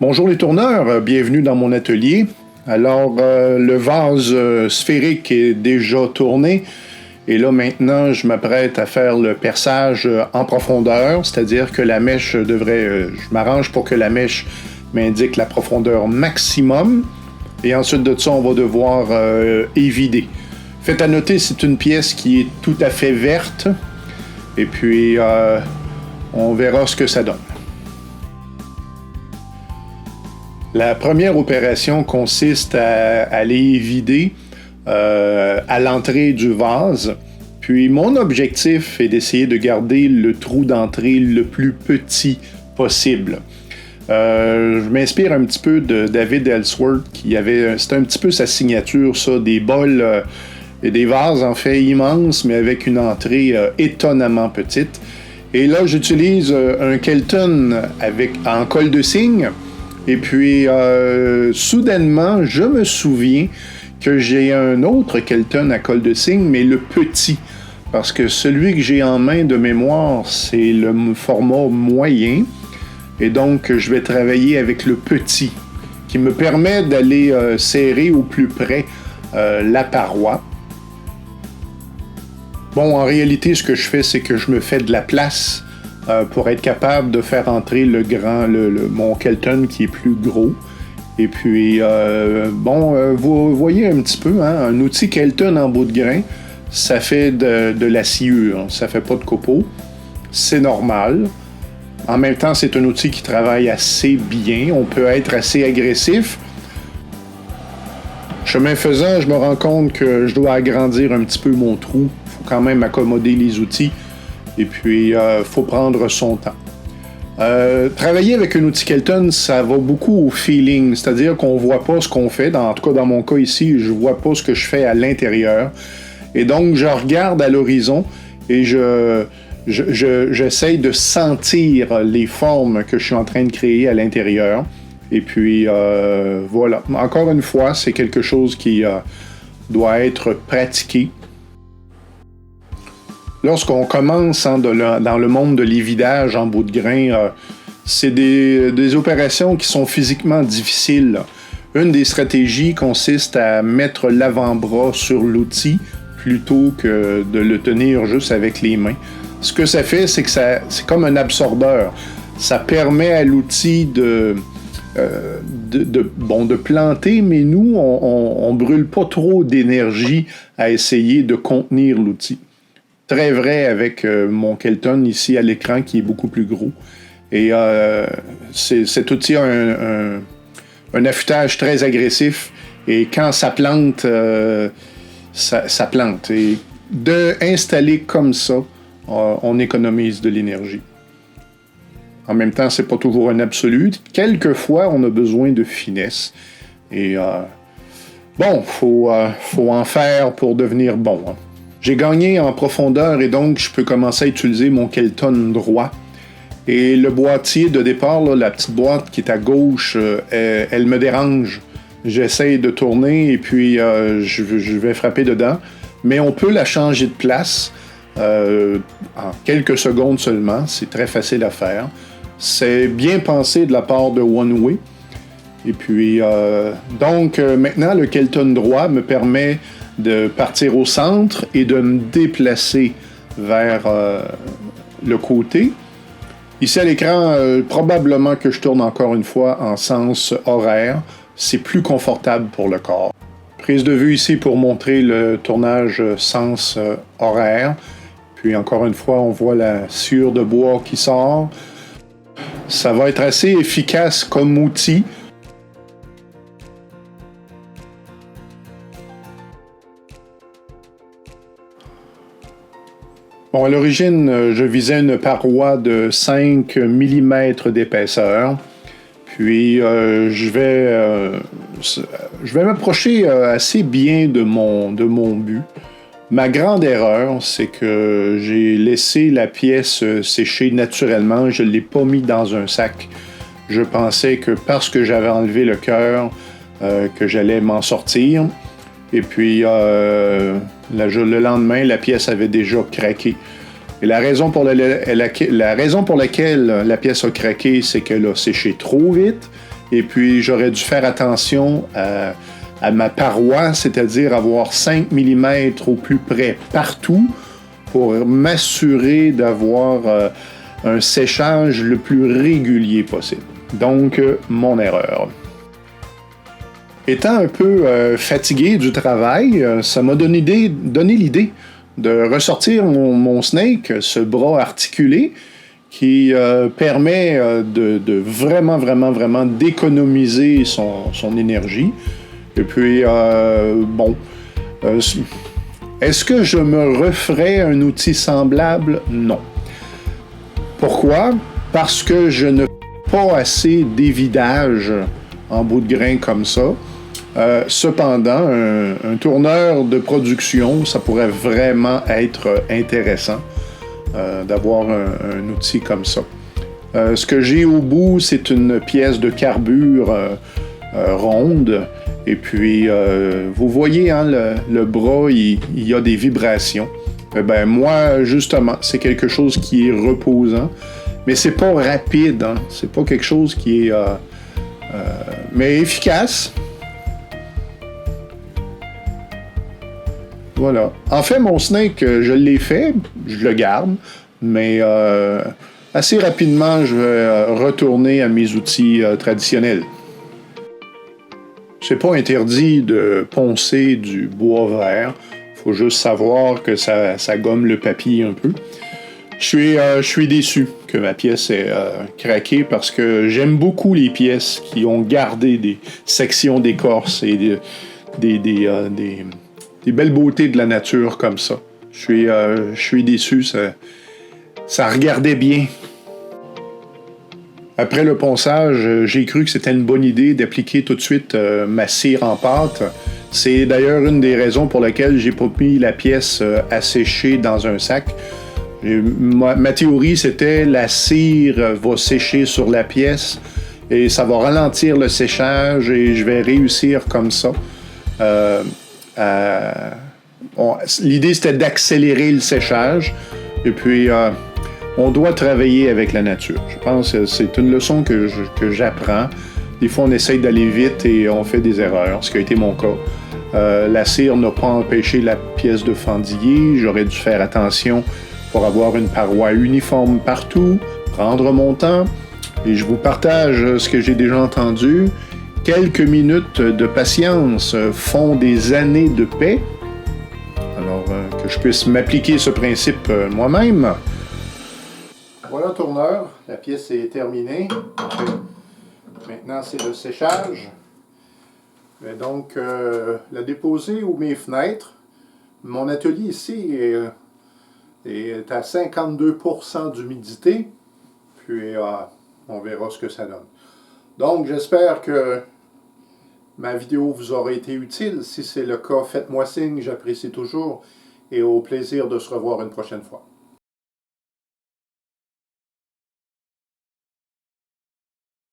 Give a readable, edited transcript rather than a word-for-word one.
Bonjour les tourneurs, bienvenue dans mon atelier. Alors, le vase sphérique est déjà tourné et là maintenant je m'apprête à faire le perçage en profondeur, c'est-à-dire que la mèche devrait, je m'arrange pour que la mèche m'indique la profondeur maximum et ensuite de ça on va devoir évider. Faites à noter, c'est une pièce qui est tout à fait verte et puis on verra ce que ça donne. La première opération consiste à aller vider à l'entrée du vase. Puis mon objectif est d'essayer de garder le trou d'entrée le plus petit possible. Je m'inspire un petit peu de David Ellsworth, c'était un petit peu sa signature, ça, des bols et des vases en fait immenses, mais avec une entrée étonnamment petite. Et là, j'utilise un Kelton en colle de cygne. Et puis, soudainement, je me souviens que j'ai un autre Kelton à colle de cygne, mais le petit. Parce que celui que j'ai en main de mémoire, c'est le format moyen. Et donc, je vais travailler avec le petit, qui me permet d'aller serrer au plus près la paroi. Bon, en réalité, ce que je fais, c'est que je me fais de la place pour être capable de faire entrer mon Kelton qui est plus gros. Et puis, vous voyez un petit peu, hein, un outil Kelton en bout de grain, ça fait de la sciure, ça fait pas de copeaux. C'est normal. En même temps, c'est un outil qui travaille assez bien. On peut être assez agressif. Chemin faisant, je me rends compte que je dois agrandir un petit peu mon trou. Il faut quand même accommoder les outils. Et puis, faut prendre son temps. Travailler avec un outil Kelton, ça va beaucoup au feeling, c'est-à-dire qu'on voit pas ce qu'on fait. En tout cas, dans mon cas ici, je vois pas ce que je fais à l'intérieur. Et donc, je regarde à l'horizon et j'essaye de sentir les formes que je suis en train de créer à l'intérieur. Et puis, voilà. Encore une fois, c'est quelque chose qui doit être pratiqué. Lorsqu'on commence dans le monde de l'évidage en bout de grain, c'est des opérations qui sont physiquement difficiles. Une des stratégies consiste à mettre l'avant-bras sur l'outil plutôt que de le tenir juste avec les mains. Ce que ça fait, c'est que c'est comme un absorbeur. Ça permet à l'outil de planter, mais nous, on brûle pas trop d'énergie à essayer de contenir l'outil. Très vrai avec mon Kelton ici à l'écran qui est beaucoup plus gros. Et cet outil a un affûtage très agressif et quand ça plante, ça plante. Et d'installer comme ça, on économise de l'énergie. En même temps, c'est pas toujours un absolu. Quelquefois, on a besoin de finesse. Et faut en faire pour devenir bon. Hein. J'ai gagné en profondeur et donc je peux commencer à utiliser mon Kelton droit. Et le boîtier de départ, là, la petite boîte qui est à gauche, elle me dérange. J'essaye de tourner et puis je vais frapper dedans. Mais on peut la changer de place en quelques secondes seulement. C'est très facile à faire. C'est bien pensé de la part de OneWay. Et puis, maintenant, le Kelton droit me permet de partir au centre et de me déplacer vers le côté. Ici à l'écran, probablement que je tourne encore une fois en sens horaire. C'est plus confortable pour le corps. Prise de vue ici pour montrer le tournage sens horaire. Puis encore une fois, on voit la sciure de bois qui sort. Ça va être assez efficace comme outil. Bon, à l'origine, je visais une paroi de 5 mm d'épaisseur. Puis, je vais m'approcher assez bien de mon but. Ma grande erreur, c'est que j'ai laissé la pièce sécher naturellement. Je ne l'ai pas mis dans un sac. Je pensais que parce que j'avais enlevé le cœur, que j'allais m'en sortir. Et puis, le lendemain, la pièce avait déjà craqué. Et la raison pour laquelle la pièce a craqué, c'est qu'elle a séché trop vite Et puis, j'aurais dû faire attention à ma paroi, c'est-à-dire avoir 5 mm au plus près partout pour m'assurer d'avoir un séchage le plus régulier possible. Donc, mon erreur. Étant un peu fatigué du travail, ça m'a donné l'idée de ressortir mon Snake, ce bras articulé, qui permet de vraiment d'économiser son énergie. Et puis, est-ce que je me referais un outil semblable? Non. Pourquoi? Parce que je ne fais pas assez d'évidage en bout de grain comme ça. Cependant, un tourneur de production, ça pourrait vraiment être intéressant d'avoir un outil comme ça. Ce que j'ai au bout, c'est une pièce de carbure ronde. Et puis, vous voyez, hein, le bras, il y a des vibrations. Moi, justement, c'est quelque chose qui est reposant. Mais c'est pas rapide, hein. C'est pas quelque chose qui est... mais efficace. Voilà. En fait, mon Snake, je l'ai fait, je le garde, mais assez rapidement, je vais retourner à mes outils traditionnels. C'est pas interdit de poncer du bois vert. Faut juste savoir que ça gomme le papier un peu. Je suis déçu que ma pièce ait craqué parce que j'aime beaucoup les pièces qui ont gardé des sections d'écorce et des belles beautés de la nature comme ça. Je suis déçu, ça regardait bien. Après le ponçage, j'ai cru que c'était une bonne idée d'appliquer tout de suite ma cire en pâte. C'est d'ailleurs une des raisons pour lesquelles j'ai pas mis la pièce à sécher dans un sac. Ma théorie, c'était la cire va sécher sur la pièce et ça va ralentir le séchage et je vais réussir comme ça. L'idée, c'était d'accélérer le séchage. Et puis, on doit travailler avec la nature. Je pense que c'est une leçon que j'apprends. Des fois, on essaye d'aller vite et on fait des erreurs, ce qui a été mon cas. La cire n'a pas empêché la pièce de fendiller. J'aurais dû faire attention pour avoir une paroi uniforme partout, prendre mon temps. Et je vous partage ce que j'ai déjà entendu. Quelques minutes de patience font des années de paix. Alors, que je puisse m'appliquer ce principe moi-même. Voilà, tourneur. La pièce est terminée. Maintenant, c'est le séchage. Je vais donc la déposer où mes fenêtres. Mon atelier ici est à 52% d'humidité. Puis, on verra ce que ça donne. Donc, j'espère que ma vidéo vous aura été utile. Si c'est le cas, faites-moi signe, j'apprécie toujours. Et au plaisir de se revoir une prochaine fois.